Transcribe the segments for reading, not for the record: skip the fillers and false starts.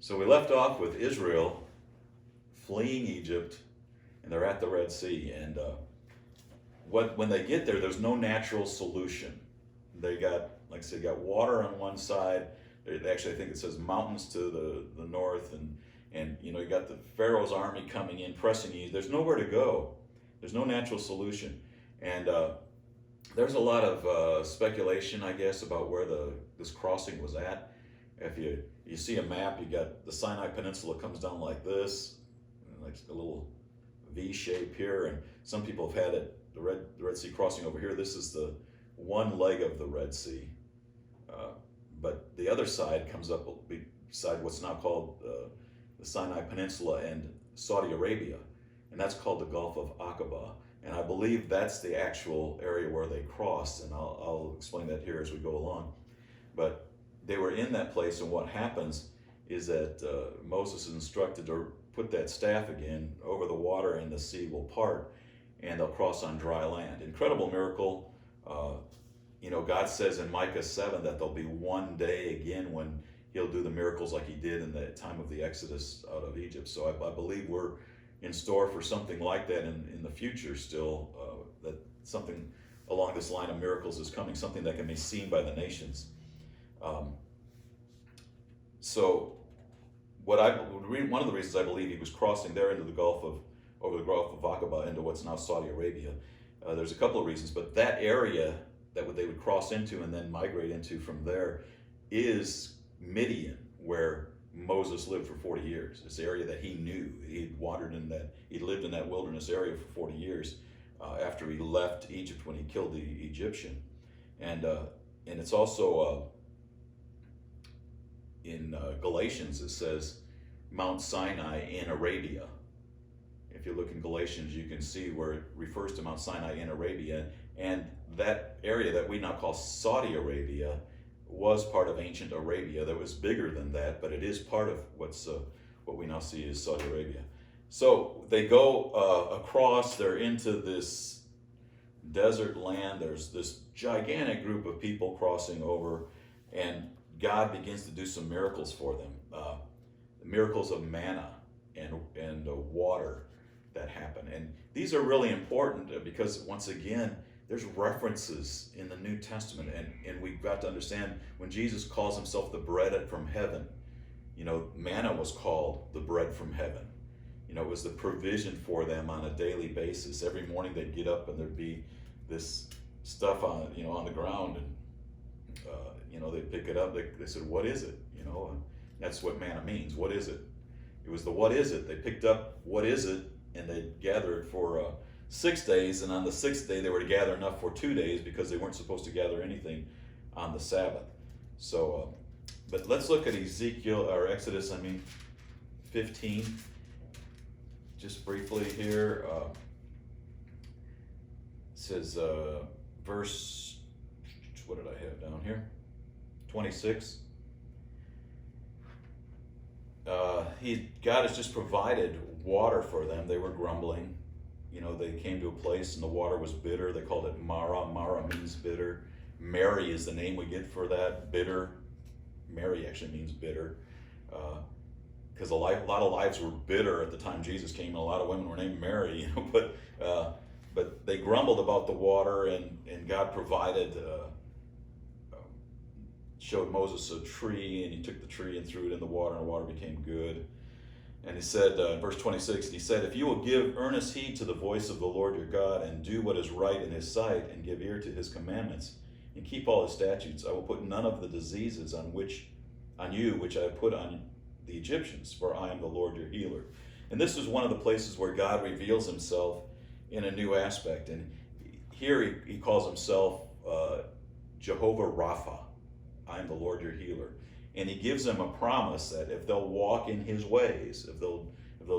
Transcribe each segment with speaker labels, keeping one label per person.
Speaker 1: So we left off with Israel fleeing Egypt, and they're at the Red Sea. And when they get there, there's no natural solution. They got, like I said, got water on one side. They actually, I think it says mountains to the north, and you got the Pharaoh's army coming in, pressing you. There's nowhere to go. There's no natural solution, and there's a lot of speculation, I guess, about where this crossing was at. If you see a map, you got the Sinai Peninsula comes down like this, like a little V shape here, and some people have had it the Red Sea crossing over here. This is the one leg of the Red Sea, but the other side comes up beside what's now called the Sinai Peninsula and Saudi Arabia, and that's called the Gulf of Aqaba. And I believe that's the actual area where they crossed, and I'll explain that here as we go along. But they were in that place, and what happens is that Moses is instructed to put that staff again over the water, and the sea will part, and they'll cross on dry land. Incredible miracle. God says in Micah 7 that there'll be one day again when he'll do the miracles like he did in the time of the Exodus out of Egypt. So I believe we're in store for something like that in the future still, that something along this line of miracles is coming, something that can be seen by the nations. So one of the reasons I believe he was crossing there into over the Gulf of Aqaba into what's now Saudi Arabia, there's a couple of reasons, but that area that they would cross into and then migrate into from there is Midian, where Moses lived for 40 years. It's the area that he knew. He'd lived in that wilderness area for 40 years after he left Egypt when he killed the Egyptian. And it's also in Galatians, it says Mount Sinai in Arabia. If you look in Galatians, you can see where it refers to Mount Sinai in Arabia. And that area that we now call Saudi Arabia was part of ancient Arabia. That was bigger than that, but it is part of what we now see as Saudi Arabia. So they go across, they're into this desert land. There's this gigantic group of people crossing over, and God begins to do some miracles for them. Miracles of manna and water that happen. And these are really important because, once again, there's references in the New Testament, and we've got to understand when Jesus calls himself the bread from heaven, manna was called the bread from heaven. It was the provision for them on a daily basis. Every morning they'd get up and there'd be this stuff on the ground, and they'd pick it up. They said, "What is it?" And that's what manna means. What is it? It was the what is it. They picked up what is it, and they gathered for 6 days, and on the 6th day they were to gather enough for 2 days because they weren't supposed to gather anything on the Sabbath. So, but let's look at Exodus 15, just briefly here. It says verse, what did I have down here? 26. God has just provided water for them. They were grumbling. They came to a place and the water was bitter. They called it Mara. Mara means bitter. Mary is the name we get for that, bitter. Mary actually means bitter. Because a lot of lives were bitter at the time Jesus came, and a lot of women were named Mary. But they grumbled about the water, and God provided, showed Moses a tree, and he took the tree and threw it in the water, and the water became good. And he said, verse 26, he said, "If you will give earnest heed to the voice of the Lord your God, and do what is right in his sight, and give ear to his commandments, and keep all his statutes, I will put none of the diseases on you which I have put on the Egyptians, for I am the Lord your healer." And this is one of the places where God reveals himself in a new aspect. And here he calls himself Jehovah Rapha. I am the Lord your healer. And he gives them a promise that if they'll walk in his ways, if they'll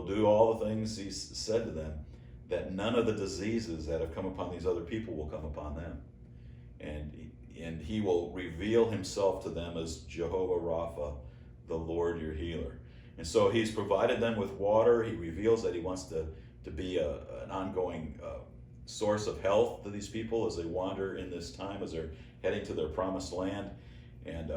Speaker 1: do all the things he's said to them, that none of the diseases that have come upon these other people will come upon them. And he will reveal himself to them as Jehovah Rapha, the Lord your healer. And so he's provided them with water. He reveals that he wants to be an ongoing source of health to these people as they wander in this time, as they're heading to their promised land. And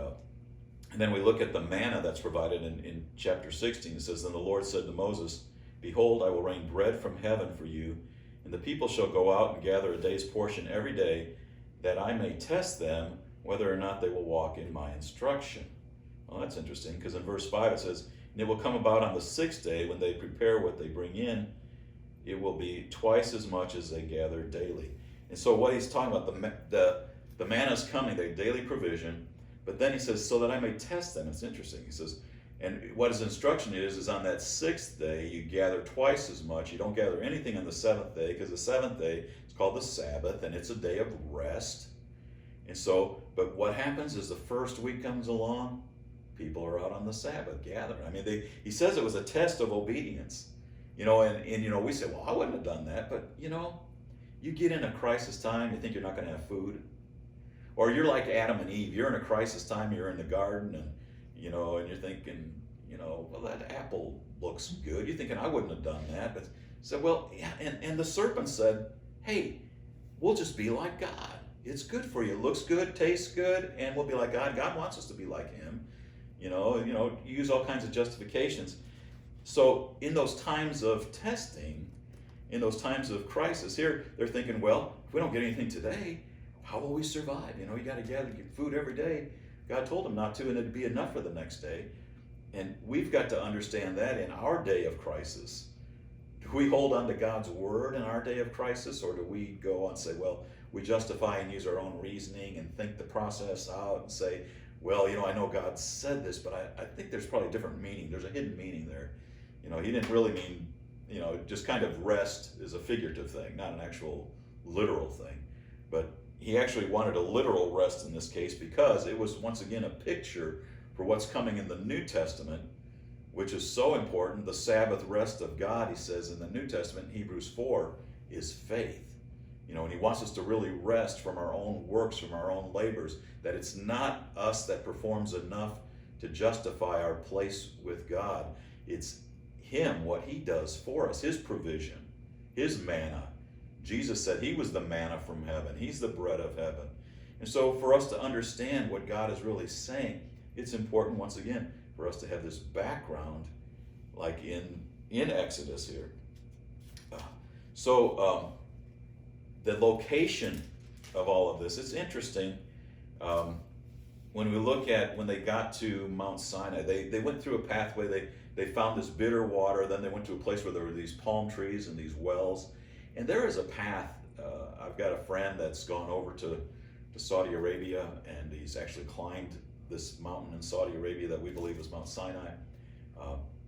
Speaker 1: And then we look at the manna that's provided in chapter 16. It says, "Then the Lord said to Moses, Behold, I will rain bread from heaven for you, and the people shall go out and gather a day's portion every day, that I may test them whether or not they will walk in my instruction." Well, that's interesting, because in verse 5 it says, "And it will come about on the sixth day, when they prepare what they bring in, it will be twice as much as they gather daily." And so what he's talking about, the manna is coming, the daily provision, but then he says, "So that I may test them." It's interesting. He says, and what his instruction is on that sixth day, you gather twice as much. You don't gather anything on the seventh day, because the seventh day is called the Sabbath, and it's a day of rest. And so, but what happens is the first week comes along, people are out on the Sabbath gathering. I mean, he says it was a test of obedience. And we say, well, I wouldn't have done that, but you get in a crisis time, you think you're not going to have food. Or you're like Adam and Eve, you're in a crisis time, you're in the garden, and you're thinking, well, that apple looks good. You're thinking, I wouldn't have done that. But said, well, yeah, and the serpent said, hey, we'll just be like God. It's good for you. It looks good, tastes good, and we'll be like God. God wants us to be like him. Use all kinds of justifications. So in those times of testing, in those times of crisis, here they're thinking, well, if we don't get anything today, how will we survive? You got to gather food every day. God told them not to, and it'd be enough for the next day. And we've got to understand that in our day of crisis. Do we hold on to God's word in our day of crisis, or do we go and say, well, we justify and use our own reasoning and think the process out and say, well, I know God said this, but I think there's probably a different meaning. There's a hidden meaning there. He didn't really mean, just kind of rest is a figurative thing, not an actual literal thing. But he actually wanted a literal rest in this case, because it was, once again, a picture for what's coming in the New Testament, which is so important. The Sabbath rest of God, he says in the New Testament, Hebrews 4, is faith. And he wants us to really rest from our own works, from our own labors, that it's not us that performs enough to justify our place with God. It's him, what he does for us, his provision, his manna. Jesus said he was the manna from heaven. He's the bread of heaven. And so for us to understand what God is really saying, it's important, once again, for us to have this background, like in Exodus here. The location of all of this, it's interesting. When we look at when they got to Mount Sinai, they went through a pathway. They found this bitter water. Then they went to a place where there were these palm trees and these wells. And there is a path. I've got a friend that's gone over to Saudi Arabia, and he's actually climbed this mountain in Saudi Arabia that we believe is Mount Sinai.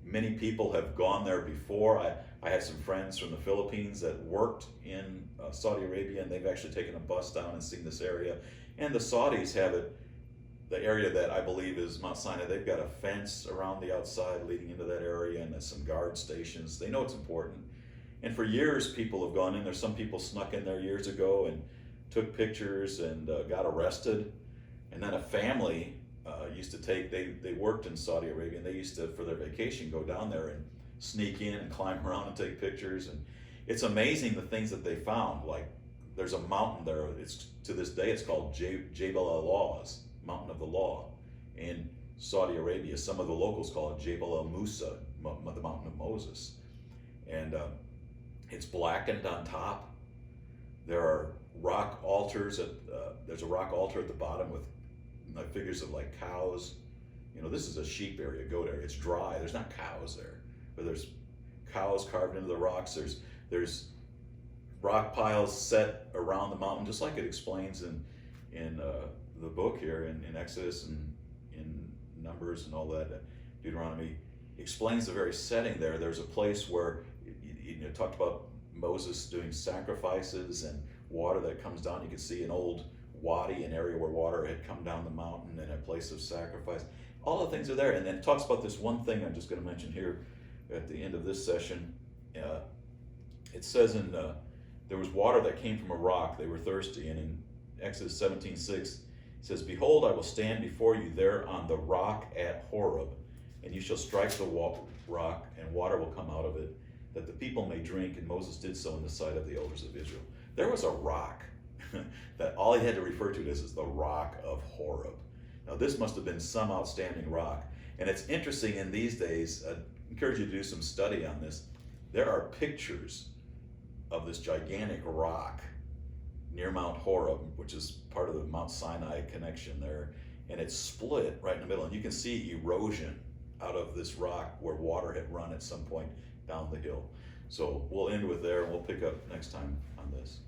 Speaker 1: Many people have gone there before. I had some friends from the Philippines that worked in Saudi Arabia, and they've actually taken a bus down and seen this area. And the Saudis have it, the area that I believe is Mount Sinai, they've got a fence around the outside leading into that area, and there's some guard stations. They know it's important. And for years, people have gone in there. Some people snuck in there years ago and took pictures and got arrested. And then a family used to they worked in Saudi Arabia, and they used to, for their vacation, go down there and sneak in and climb around and take pictures. And it's amazing the things that they found. Like, there's a mountain there. It's to this day it's called Jebel al-Laws, Mountain of the Law, in Saudi Arabia. Some of the locals call it Jebel al-Musa, the Mountain of Moses. And it's blackened on top. There are rock altars there's a rock altar at the bottom with figures of like cows. This is a sheep area, goat area. It's dry. There's not cows there, but there's cows carved into the rocks. There's rock piles set around the mountain, just like it explains in the book here in Exodus and in Numbers and all that. Deuteronomy explains the very setting there. There's a place where it talked about Moses doing sacrifices and water that comes down. You can see an old wadi, an area where water had come down the mountain, and a place of sacrifice. All the things are there. And then it talks about this one thing I'm just going to mention here at the end of this session. It says there was water that came from a rock. They were thirsty. And in Exodus 17:6, it says, "Behold, I will stand before you there on the rock at Horeb, and you shall strike the rock, and water will come out of it, that the people may drink." And Moses did so in the sight of the elders of Israel. There was a rock that all he had to refer to this as the rock of Horeb. Now, this must have been some outstanding rock. And it's interesting in these days, I encourage you to do some study on this. There are pictures of this gigantic rock near Mount Horeb, which is part of the Mount Sinai connection there, and it's split right in the middle, and you can see erosion out of this rock where water had run at some point down the hill. So we'll end with there, and we'll pick up next time on this.